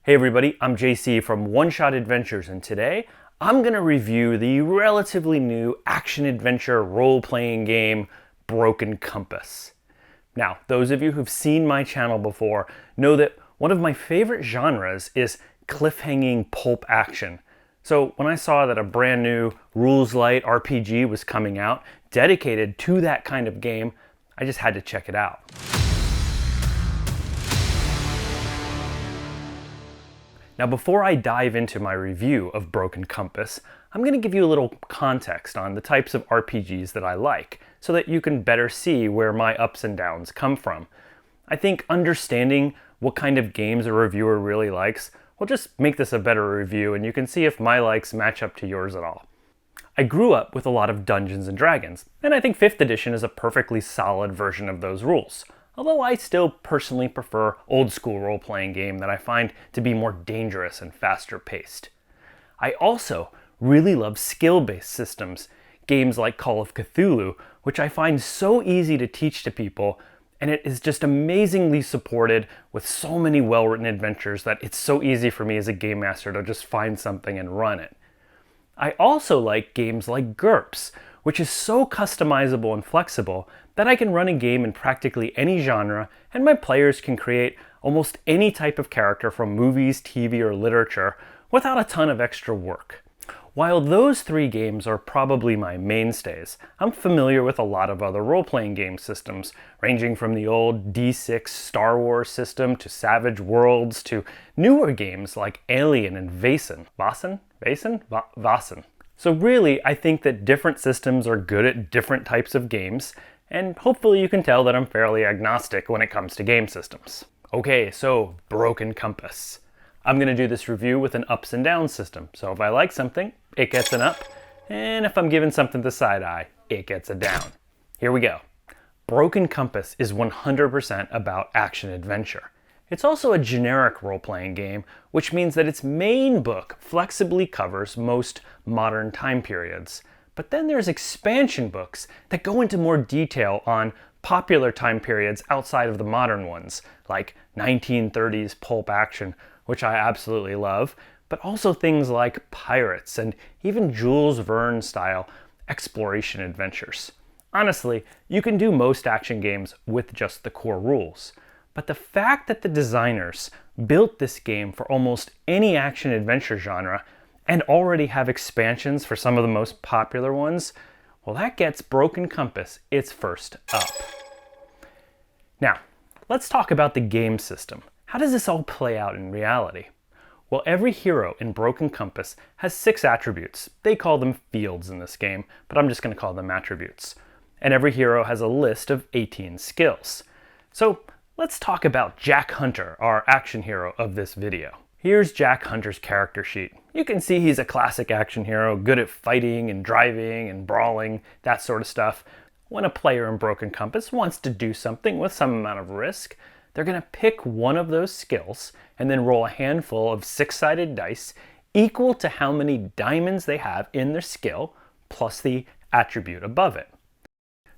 Hey everybody, I'm JC from One Shot Adventures, and today I'm going to review the relatively new action-adventure role-playing game, Broken Compass. Now, those of you who've seen my channel before know that one of my favorite genres is cliffhanging pulp action. So when I saw that a brand new rules-light RPG was coming out dedicated to that kind of game, I just had to check it out. Now, before I dive into my review of Broken Compass, I'm going to give you a little context on the types of RPGs that I like, so that you can better see where my ups and downs come from. I think understanding what kind of games a reviewer really likes will just make this a better review, and you can see if my likes match up to yours at all. I grew up with a lot of Dungeons & Dragons, and I think 5th edition is a perfectly solid version of those rules. Although I still personally prefer old school role-playing game that I find to be more dangerous and faster paced. I also really love skill-based systems, games like Call of Cthulhu, which I find so easy to teach to people, and it is just amazingly supported with so many well-written adventures that it's so easy for me as a game master to just find something and run it. I also like games like GURPS, which is so customizable and flexible that I can run a game in practically any genre, and my players can create almost any type of character from movies, TV, or literature without a ton of extra work. While those 3 games are probably my mainstays, I'm familiar with a lot of other role-playing game systems, ranging from the old D6 Star Wars system to Savage Worlds to newer games like Alien and Vaesen. Vaesen? So really, I think that different systems are good at different types of games, and hopefully you can tell that I'm fairly agnostic when it comes to game systems. Okay, so Broken Compass. I'm going to do this review with an ups and downs system, so if I like something, it gets an up, and if I'm giving something the side eye, it gets a down. Here we go. Broken Compass is 100% about action-adventure. It's also a generic role-playing game, which means that its main book flexibly covers most modern time periods. But then there's expansion books that go into more detail on popular time periods outside of the modern ones, like 1930s pulp action, which I absolutely love, but also things like pirates and even Jules Verne-style exploration adventures. Honestly, you can do most action games with just the core rules. But the fact that the designers built this game for almost any action-adventure genre and already have expansions for some of the most popular ones, well, that gets Broken Compass its first up. Now, let's talk about the game system. How does this all play out in reality? Well, every hero in Broken Compass has 6 attributes. They call them fields in this game, but I'm just going to call them attributes. And every hero has a list of 18 skills. So let's talk about Jack Hunter, our action hero of this video. Here's Jack Hunter's character sheet. You can see he's a classic action hero, good at fighting and driving and brawling, that sort of stuff. When a player in Broken Compass wants to do something with some amount of risk, they're going to pick one of those skills and then roll a handful of 6-sided dice equal to how many diamonds they have in their skill plus the attribute above it.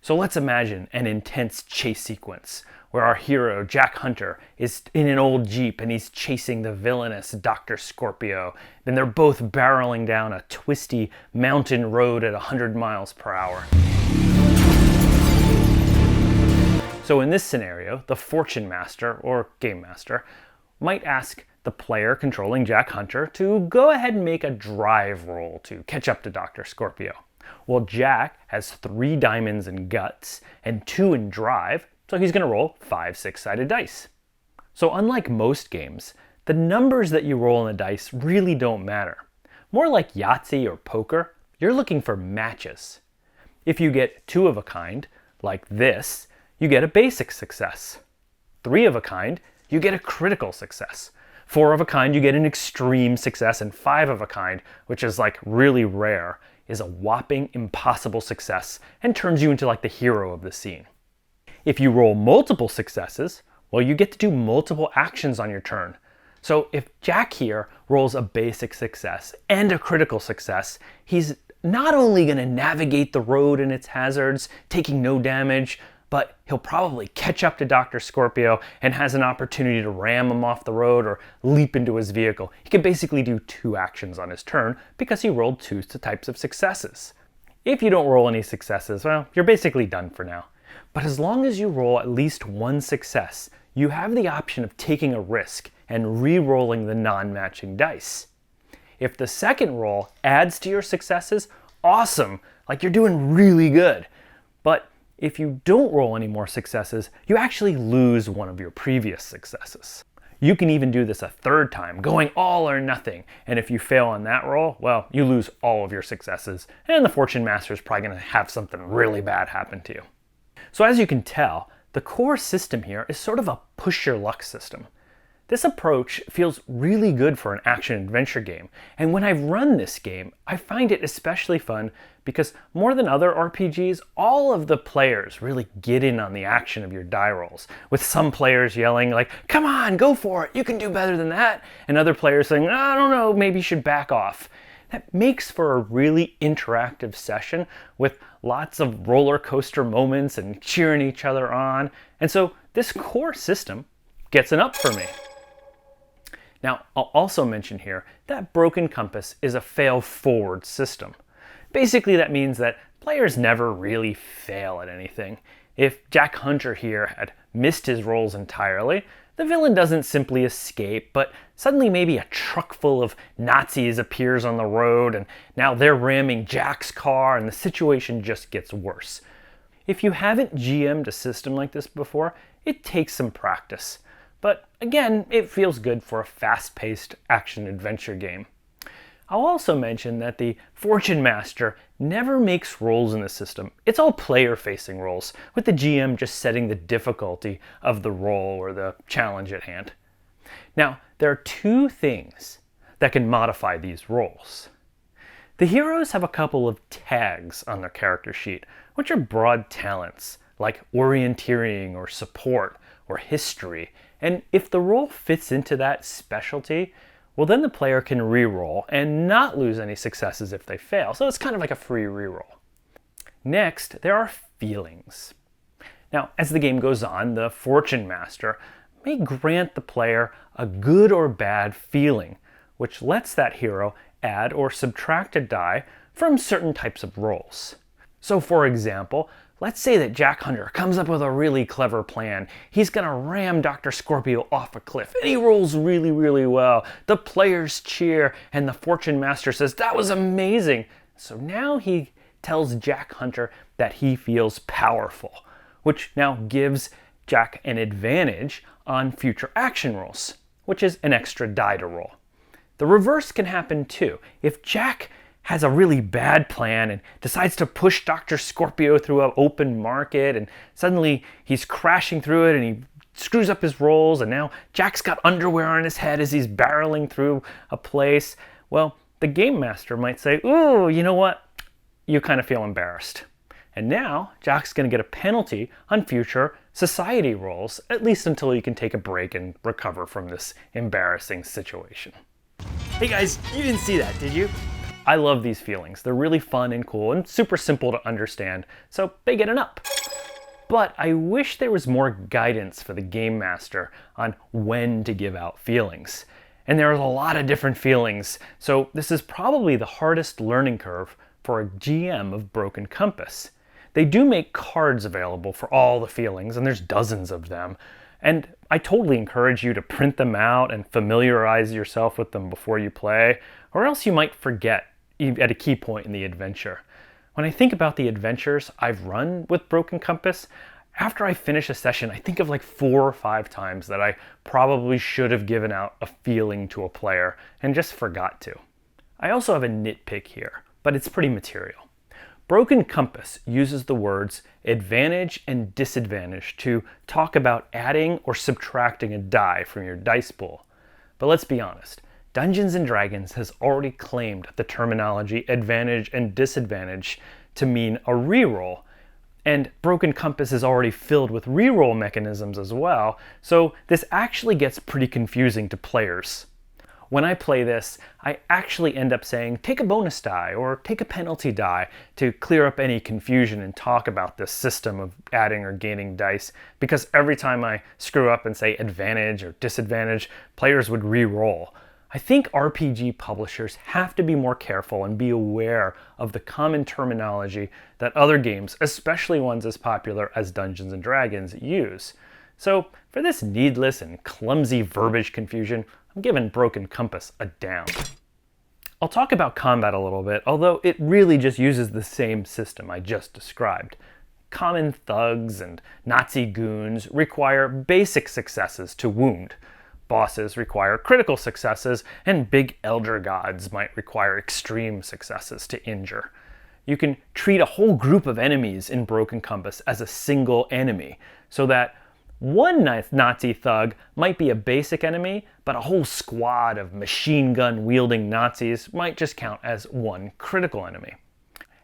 So let's imagine an intense chase sequence where our hero, Jack Hunter, is in an old Jeep and he's chasing the villainous Dr. Scorpio. Then they're both barreling down a twisty mountain road at 100 miles per hour. So in this scenario, the Fortune Master, or Game Master, might ask the player controlling Jack Hunter to go ahead and make a drive roll to catch up to Dr. Scorpio. Well, Jack has 3 diamonds in guts and 2 in drive, so he's going to roll 5 6-sided dice. So unlike most games, the numbers that you roll on the dice really don't matter. More like Yahtzee or poker, you're looking for matches. If you get 2 of a kind, like this, you get a basic success. 3 of a kind, you get a critical success. 4 of a kind, you get an extreme success, and 5 of a kind, which is like really rare, is a whopping impossible success and turns you into like the hero of the scene. If you roll multiple successes, well, you get to do multiple actions on your turn. So if Jack here rolls a basic success and a critical success, he's not only going to navigate the road and its hazards, taking no damage, but he'll probably catch up to Dr. Scorpio and has an opportunity to ram him off the road or leap into his vehicle. He can basically do 2 actions on his turn because he rolled 2 types of successes. If you don't roll any successes, well, you're basically done for now. But as long as you roll at least 1 success, you have the option of taking a risk and re-rolling the non-matching dice. If the second roll adds to your successes, awesome, like you're doing really good. But if you don't roll any more successes, you actually lose one of your previous successes. You can even do this a 3rd time, going all or nothing. And if you fail on that roll, well, you lose all of your successes, and the Fortune Master is probably going to have something really bad happen to you. So as you can tell, the core system here is sort of a push your luck system. This approach feels really good for an action-adventure game, and when I've run this game, I find it especially fun because more than other RPGs, all of the players really get in on the action of your die rolls, with some players yelling like, "Come on, go for it, you can do better than that," and other players saying, "I don't know, maybe you should back off." That makes for a really interactive session with lots of roller coaster moments and cheering each other on, and so this core system gets an up for me. Now, I'll also mention here that Broken Compass is a fail-forward system. Basically, that means that players never really fail at anything. If Jack Hunter here had missed his rolls entirely, the villain doesn't simply escape, but suddenly maybe a truck full of Nazis appears on the road, and now they're ramming Jack's car, and the situation just gets worse. If you haven't GM'd a system like this before, it takes some practice. But again, it feels good for a fast-paced action-adventure game. I'll also mention that the Fortune Master never makes rolls in the system. It's all player-facing rolls, with the GM just setting the difficulty of the roll or the challenge at hand. Now, there are 2 things that can modify these rolls. The heroes have a couple of tags on their character sheet, which are broad talents, like orienteering or support or history, and if the roll fits into that specialty, well then the player can re-roll and not lose any successes if they fail, so it's kind of like a free re-roll. Next, there are feelings. Now, as the game goes on, the Fortune Master may grant the player a good or bad feeling, which lets that hero add or subtract a die from certain types of rolls. So for example, let's say that Jack Hunter comes up with a really clever plan. He's gonna ram Dr. Scorpio off a cliff, and he rolls really, really well. The players cheer, and the Fortune Master says, "That was amazing." So now he tells Jack Hunter that he feels powerful, which now gives Jack an advantage on future action rolls, which is an extra die to roll. The reverse can happen too. If Jack has a really bad plan and decides to push Dr. Scorpio through an open market, and suddenly he's crashing through it and he screws up his rolls, and now Jack's got underwear on his head as he's barreling through a place, well, the game master might say, "Ooh, you know what? You kind of feel embarrassed." And now Jack's going to get a penalty on future society rolls, at least until he can take a break and recover from this embarrassing situation. Hey guys, you didn't see that, did you? I love these feelings. They're really fun and cool and super simple to understand, so they get an up. But I wish there was more guidance for the game master on when to give out feelings. And there's a lot of different feelings, so this is probably the hardest learning curve for a GM of Broken Compass. They do make cards available for all the feelings, and there's dozens of them. And I totally encourage you to print them out and familiarize yourself with them before you play, or else you might forget at a key point in the adventure. When I think about the adventures I've run with Broken Compass, after I finish a session, I think of like 4 or 5 times that I probably should have given out a feeling to a player and just forgot to. I also have a nitpick here, but it's pretty material. Broken Compass uses the words advantage and disadvantage to talk about adding or subtracting a die from your dice pool. But let's be honest, Dungeons & Dragons has already claimed the terminology advantage and disadvantage to mean a reroll, and Broken Compass is already filled with reroll mechanisms as well, so this actually gets pretty confusing to players. When I play this, I actually end up saying, take a bonus die or take a penalty die to clear up any confusion and talk about this system of adding or gaining dice, because every time I screw up and say advantage or disadvantage, players would re-roll. I think RPG publishers have to be more careful and be aware of the common terminology that other games, especially ones as popular as Dungeons & Dragons, use. So for this needless and clumsy verbiage confusion, I'm giving Broken Compass a down. I'll talk about combat a little bit, although it really just uses the same system I just described. Common thugs and Nazi goons require basic successes to wound. Bosses require critical successes, and big elder gods might require extreme successes to injure. You can treat a whole group of enemies in Broken Compass as a single enemy, so that one Nazi thug might be a basic enemy, but a whole squad of machine gun wielding Nazis might just count as one critical enemy.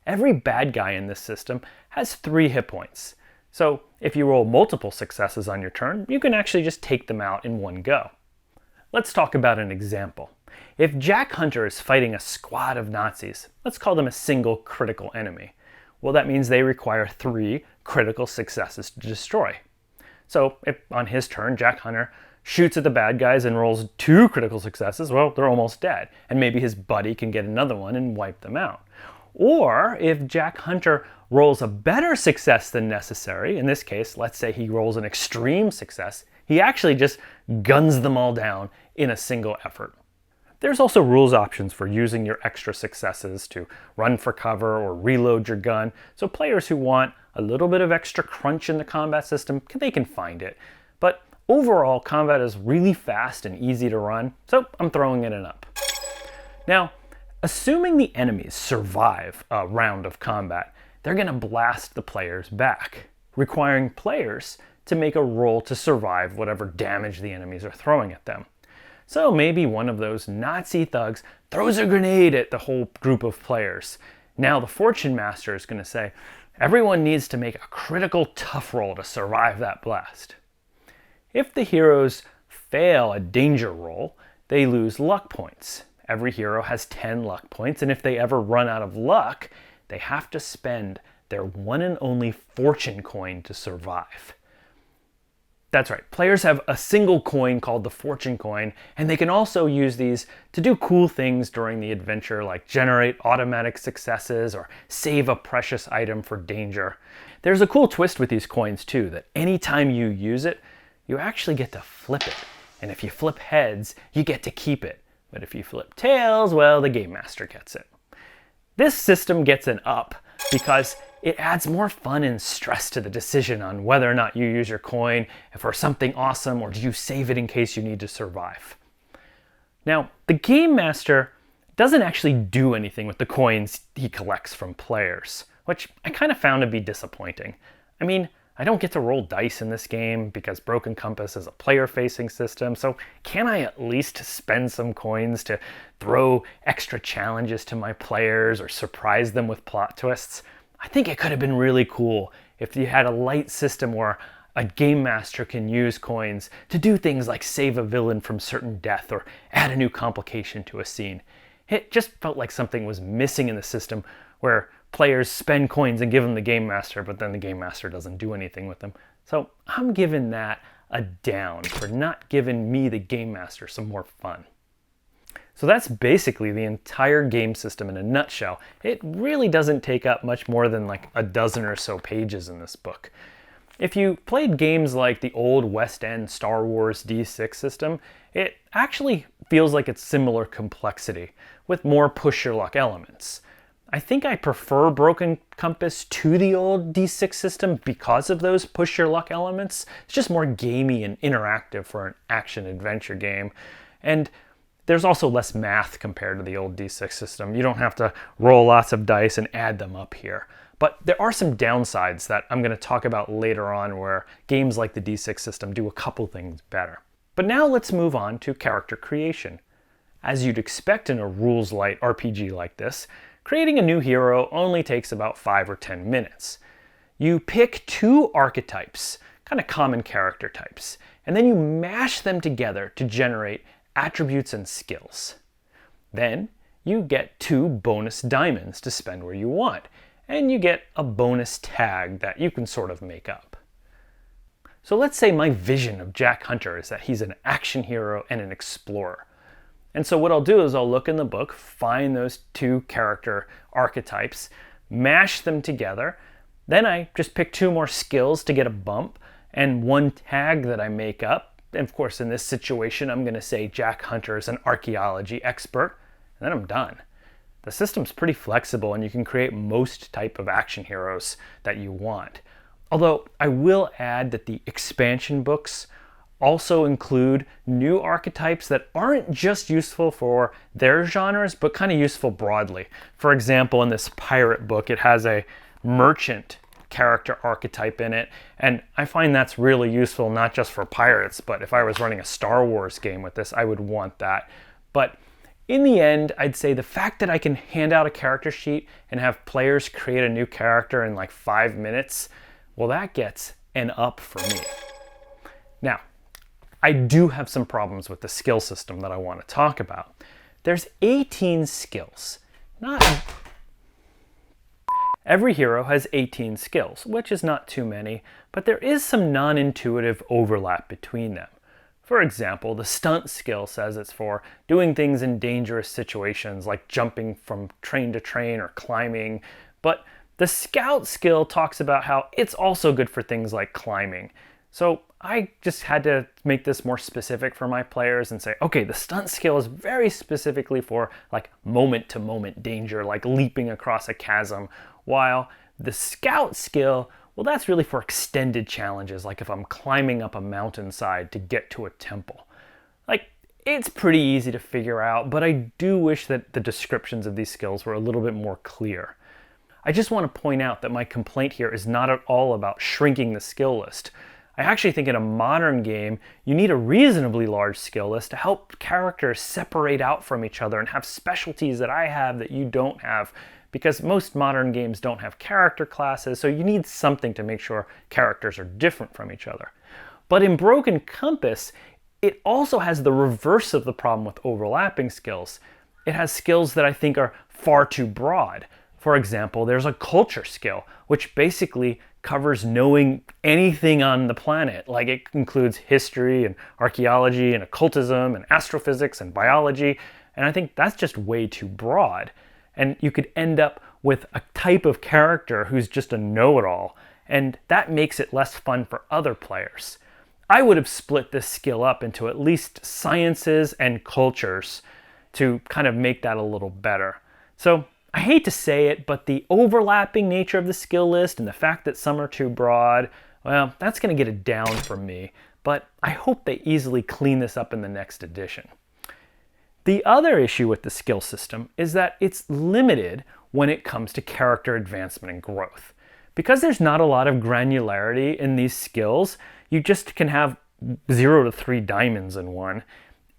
Every bad guy in this system has 3 hit points. So if you roll multiple successes on your turn, you can actually just take them out in one go. Let's talk about an example. If Jack Hunter is fighting a squad of Nazis, let's call them a single critical enemy. Well, that means they require 3 critical successes to destroy. So if on his turn, Jack Hunter shoots at the bad guys and rolls 2 critical successes, well, they're almost dead. And maybe his buddy can get another one and wipe them out. Or if Jack Hunter rolls a better success than necessary, in this case, let's say he rolls an extreme success, he actually just guns them all down in a single effort. There's also rules options for using your extra successes to run for cover or reload your gun, so players who want a little bit of extra crunch in the combat system, they can find it. But overall, combat is really fast and easy to run, so I'm throwing it an up. Now, assuming the enemies survive a round of combat, they're going to blast the players back, requiring players to make a roll to survive whatever damage the enemies are throwing at them. So maybe one of those Nazi thugs throws a grenade at the whole group of players. Now the Fortune Master is going to say, everyone needs to make a critical tough roll to survive that blast. If the heroes fail a danger roll, they lose luck points. Every hero has 10 luck points, and if they ever run out of luck, they have to spend their one and only fortune coin to survive. That's right, players have a single coin called the fortune coin, and they can also use these to do cool things during the adventure, like generate automatic successes or save a precious item for danger. There's a cool twist with these coins too, that anytime you use it, you actually get to flip it. And if you flip heads, you get to keep it. But if you flip tails, well, the Game Master gets it. This system gets an up because it adds more fun and stress to the decision on whether or not you use your coin for something awesome, or do you save it in case you need to survive. Now, the Game Master doesn't actually do anything with the coins he collects from players, which I kind of found to be disappointing. I mean, I don't get to roll dice in this game because Broken Compass is a player-facing system, so can I at least spend some coins to throw extra challenges to my players or surprise them with plot twists? I think it could have been really cool if you had a light system where a Game Master can use coins to do things like save a villain from certain death or add a new complication to a scene. It just felt like something was missing in the system where players spend coins and give them the Game Master, but then the Game Master doesn't do anything with them. So I'm giving that a down for not giving me, the Game Master, some more fun. So that's basically the entire game system in a nutshell. It really doesn't take up much more than like a dozen or so pages in this book. If you played games like the old West End Star Wars D6 system, it actually feels like it's similar complexity, with more push-your-luck elements. I think I prefer Broken Compass to the old D6 system because of those push-your-luck elements. It's just more gamey and interactive for an action-adventure game. And there's also less math compared to the old D6 system. You don't have to roll lots of dice and add them up here. But there are some downsides that I'm going to talk about later on where games like the D6 system do a couple things better. But now let's move on to character creation. As you'd expect in a rules-light RPG like this, creating a new hero only takes about 5 or 10 minutes. You pick 2 archetypes, kind of common character types, and then you mash them together to generate attributes and skills. Then you get 2 bonus diamonds to spend where you want, and you get a bonus tag that you can sort of make up. So let's say my vision of Jack Hunter is that he's an action hero and an explorer. And so what I'll do is I'll look in the book, find those 2 character archetypes, mash them together. Then I just pick 2 more skills to get a bump and 1 tag that I make up. And of course, in this situation, I'm going to say Jack Hunter is an archaeology expert, and then I'm done. The system's pretty flexible and you can create most type of action heroes that you want. Although I will add that the expansion books also include new archetypes that aren't just useful for their genres, but kind of useful broadly. For example, in this pirate book, it has a merchant character archetype in it, and I find that's really useful not just for pirates, but if I was running a Star Wars game with this, I would want that. But in the end, I'd say the fact that I can hand out a character sheet and have players create a new character in like 5 minutes, well, that gets an up for me. Now, I do have some problems with the skill system that I want to talk about. There's 18 skills. Every hero has 18 skills, which is not too many, but there is some non-intuitive overlap between them. For example, the stunt skill says it's for doing things in dangerous situations like jumping from train to train or climbing, but the scout skill talks about how it's also good for things like climbing. So I just had to make this more specific for my players and say, okay, the stunt skill is very specifically for like moment-to-moment danger, like leaping across a chasm, while the scout skill, well, that's really for extended challenges, like if I'm climbing up a mountainside to get to a temple. Like, it's pretty easy to figure out, but I do wish that the descriptions of these skills were a little bit more clear. I just want to point out that my complaint here is not at all about shrinking the skill list. I actually think in a modern game, you need a reasonably large skill list to help characters separate out from each other and have specialties that I have that you don't have, because most modern games don't have character classes, so you need something to make sure characters are different from each other. But in Broken Compass, it also has the reverse of the problem with overlapping skills. It has skills that I think are far too broad. For example, there's a culture skill, which basically covers knowing anything on the planet. Like, it includes history and archaeology and occultism and astrophysics and biology, and I think that's just way too broad. And you could end up with a type of character who's just a know-it-all, and that makes it less fun for other players. I would have split this skill up into at least sciences and cultures to kind of make that a little better. So I hate to say it, but the overlapping nature of the skill list and the fact that some are too broad, well, that's going to get it down for me. But I hope they easily clean this up in the next edition. The other issue with the skill system is that it's limited when it comes to character advancement and growth. Because there's not a lot of granularity in these skills, you just can have 0 to 3 diamonds in one.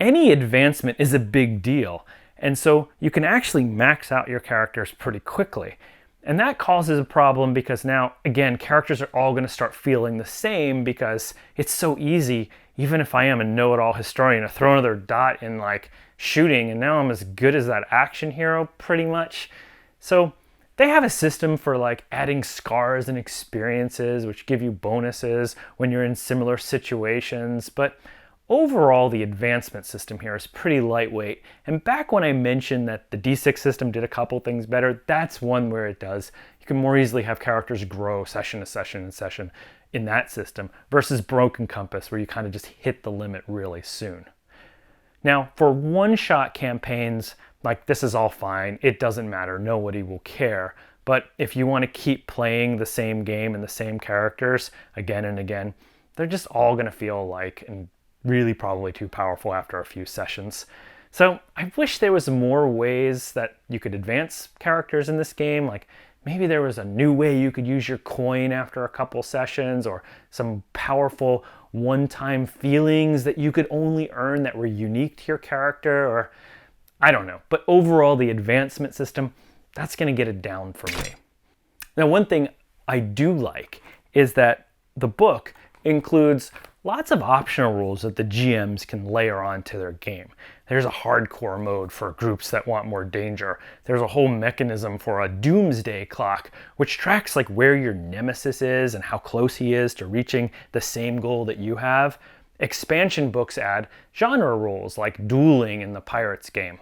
Any advancement is a big deal. And so you can actually max out your characters pretty quickly. And that causes a problem because now, again, characters are all going to start feeling the same because it's so easy, even if I am a know-it-all historian, to throw another dot in like shooting, and now I'm as good as that action hero pretty much. So they have a system for like adding scars and experiences, which give you bonuses when you're in similar situations, but overall, the advancement system here is pretty lightweight, and back when I mentioned that the D6 system did a couple things better, that's one where it does. You can more easily have characters grow session to session and session in that system, versus Broken Compass, where you kind of just hit the limit really soon. Now, for one-shot campaigns, like, this is all fine, it doesn't matter, nobody will care. But if you want to keep playing the same game and the same characters again and again, they're just all going to feel alike and really probably too powerful after a few sessions. So I wish there was more ways that you could advance characters in this game. Like, maybe there was a new way you could use your coin after a couple sessions, or some powerful one-time feelings that you could only earn that were unique to your character, or I don't know. But overall, the advancement system, that's going to get it down for me. Now, one thing I do like is that the book includes lots of optional rules that the GMs can layer onto their game. There's a hardcore mode for groups that want more danger. There's a whole mechanism for a doomsday clock, which tracks like where your nemesis is and how close he is to reaching the same goal that you have. Expansion books add genre rules like dueling in the Pirates game.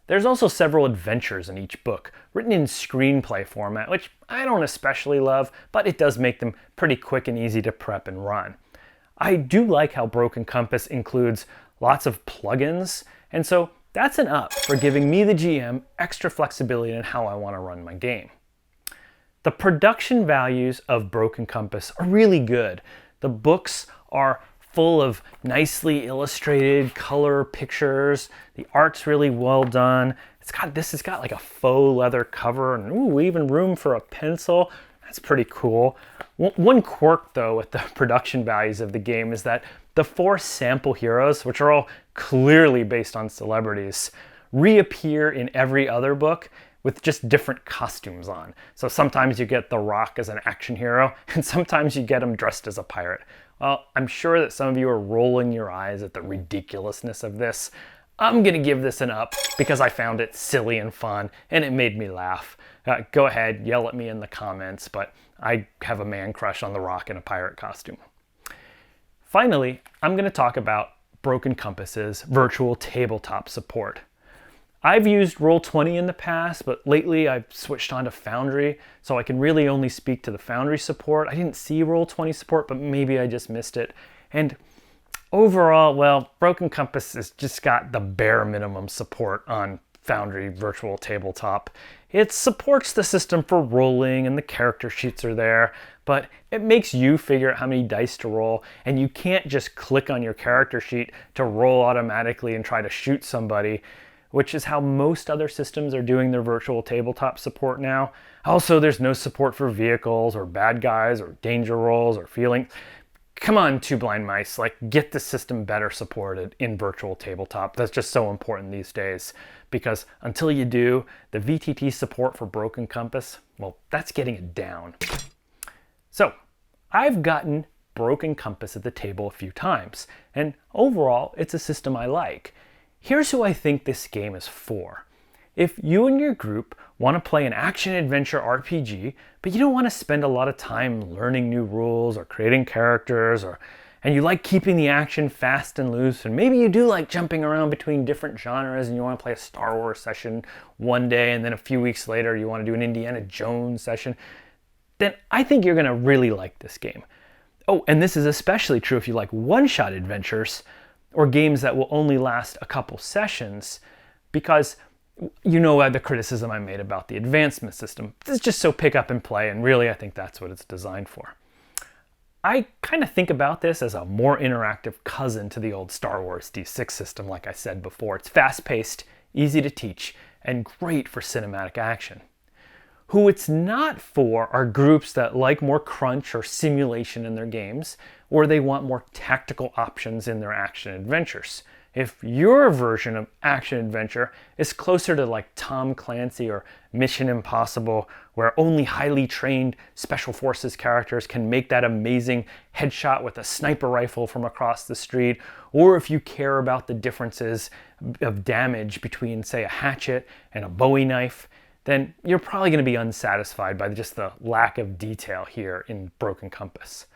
There's also several adventures in each book, written in screenplay format, which I don't especially love, but it does make them pretty quick and easy to prep and run. I do like how Broken Compass includes lots of plugins, and so that's an up for giving me, the GM, extra flexibility in how I want to run my game. The production values of Broken Compass are really good. The books are full of nicely illustrated color pictures. The art's really well done. This has got like a faux leather cover and even room for a pencil. That's pretty cool. One quirk though with the production values of the game is that the 4 sample heroes, which are all clearly based on celebrities, reappear in every other book with just different costumes on. So sometimes you get The Rock as an action hero, and sometimes you get him dressed as a pirate. Well, I'm sure that some of you are rolling your eyes at the ridiculousness of this. I'm gonna give this an up because I found it silly and fun, and it made me laugh. Go ahead, yell at me in the comments, but I have a man crush on The Rock in a pirate costume. Finally, I'm gonna talk about Broken Compass's virtual tabletop support. I've used Roll20 in the past, but lately I've switched on to Foundry, so I can really only speak to the Foundry support. I didn't see Roll20 support, but maybe I just missed it. And overall, well, Broken Compass has just got the bare minimum support on Foundry Virtual Tabletop. It supports the system for rolling and the character sheets are there, but it makes you figure out how many dice to roll, and you can't just click on your character sheet to roll automatically and try to shoot somebody, which is how most other systems are doing their virtual tabletop support now. Also, there's no support for vehicles or bad guys or danger rolls or feeling. Come on, Two Blind Mice, like get the system better supported in virtual tabletop. That's just so important these days, because until you do, the VTT support for Broken Compass, well, that's getting it down. So I've gotten Broken Compass at the table a few times, and overall, it's a system I like. Here's who I think this game is for. If you and your group want to play an action-adventure RPG, but you don't want to spend a lot of time learning new rules or creating characters, and you like keeping the action fast and loose, and maybe you do like jumping around between different genres and you want to play a Star Wars session one day and then a few weeks later you want to do an Indiana Jones session, then I think you're going to really like this game. Oh, and this is especially true if you like one-shot adventures or games that will only last a couple sessions, because you know the criticism I made about the advancement system. This is just so pick up and play, and really I think that's what it's designed for. I kind of think about this as a more interactive cousin to the old Star Wars D6 system, like I said before. It's fast-paced, easy to teach, and great for cinematic action. Who it's not for are groups that like more crunch or simulation in their games, or they want more tactical options in their action adventures. If your version of action adventure is closer to like Tom Clancy or Mission Impossible, where only highly trained special forces characters can make that amazing headshot with a sniper rifle from across the street, or if you care about the differences of damage between, say, a hatchet and a Bowie knife, then you're probably going to be unsatisfied by just the lack of detail here in Broken Compass.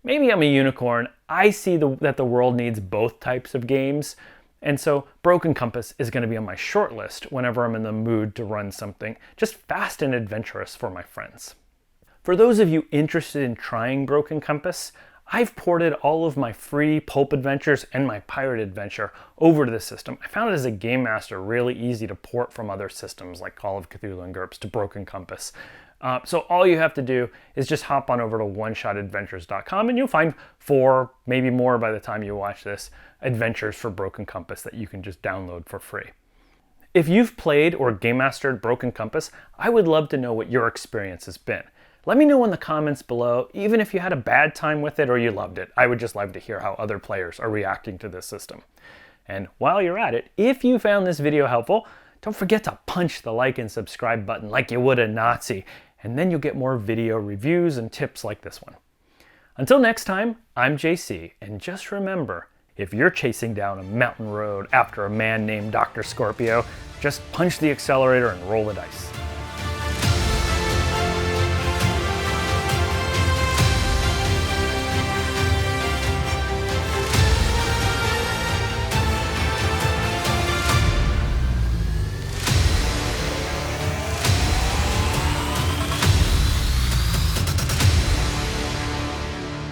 Maybe I'm a unicorn. I see that the world needs both types of games, and so Broken Compass is going to be on my short list whenever I'm in the mood to run something just fast and adventurous for my friends. For those of you interested in trying Broken Compass, I've ported all of my free pulp adventures and my pirate adventure over to the system. I found it as a game master really easy to port from other systems like Call of Cthulhu and GURPS to Broken Compass. So all you have to do is just hop on over to oneshotadventures.com and you'll find 4, maybe more by the time you watch this, adventures for Broken Compass that you can just download for free. If you've played or game mastered Broken Compass, I would love to know what your experience has been. Let me know in the comments below, even if you had a bad time with it or you loved it. I would just love to hear how other players are reacting to this system. And while you're at it, if you found this video helpful, don't forget to punch the like and subscribe button like you would a Nazi, and then you'll get more video reviews and tips like this one. Until next time, I'm JC, and just remember, if you're chasing down a mountain road after a man named Dr. Scorpio, just punch the accelerator and roll the dice.